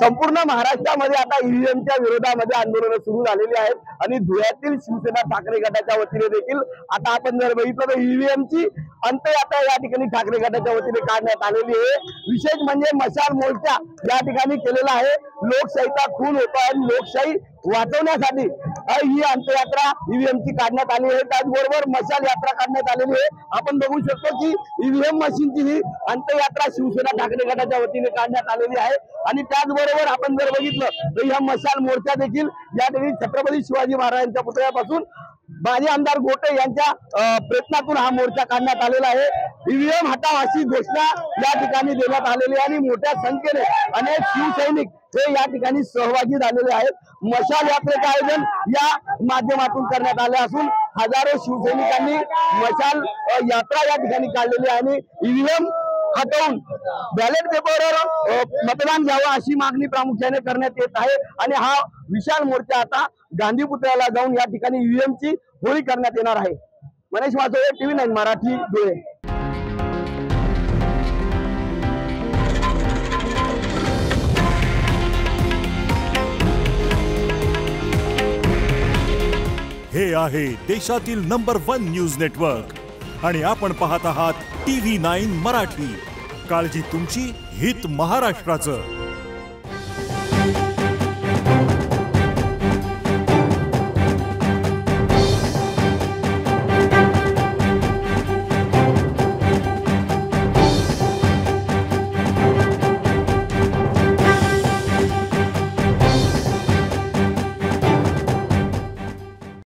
संपूर्ण महाराष्ट्रामध्ये आता ईव्हीएमच्या विरोधामध्ये आंदोलन सुरू झालेली आहेत आणि धुळ्यातील शिवसेना ठाकरे गटाच्या वतीने देखील आता आपण जर बघितलं तर ईव्हीएमची अंत्ययात्रा या ठिकाणी ठाकरे गटाच्या वतीने काढण्यात आलेली आहे। विशेष म्हणजे मशाल मोर्चा या ठिकाणी केलेला आहे। लोकशाहीचा खून होतो आणि लोकशाही वाचवण्यासाठी ही अंत्ययात्रा ईव्हीएमची काढण्यात आली आहे। त्याचबरोबर मशाल यात्रा काढण्यात आलेली आहे। आपण बघू शकतो की ईव्हीएम मशीनची ही अंत्ययात्रा शिवसेना ठाकरे गटाच्या वतीने काढण्यात आलेली आहे आणि त्याचबरोबर आपण जर बघितलं तर या मशाल मोर्चा देखील या ठिकाणी छत्रपती शिवाजी महाराजांच्या पुतळ्यापासून माजी आमदार गोटे यांच्या प्रयत्नातून हा मोर्चा काढण्यात आलेला आहे। ईव्हीएम हटाव अशी घोषणा या ठिकाणी देण्यात आलेली आहे आणि मोठ्या संख्येने अनेक शिवसैनिक हे या ठिकाणी सहभागी झालेले आहेत। मशाल यात्रेचे आयोजन या माध्यमातून करण्यात आले असून हजारो शिवसैनिकांनी मशाल यात्रा या ठिकाणी काढलेली आहे आणि ईव्हीएम हटवून बॅलेट पेपरवर मतदान घ्यावं अशी मागणी प्रामुख्याने करण्यात येत आहे आणि हा विशाल मोर्चा आता गांधी पुतळ्याला जाऊन या ठिकाणी ईव्हीएमची होळी करण्यात येणार आहे। मनीष वासोळे, TV9 मराठी, धुळे। हे आहे देशातील नंबर 1 न्यूज नेटवर्क आणि आपण पाहत आहात TV9 मराठी। काळजी तुमची, हित महाराष्ट्राचं।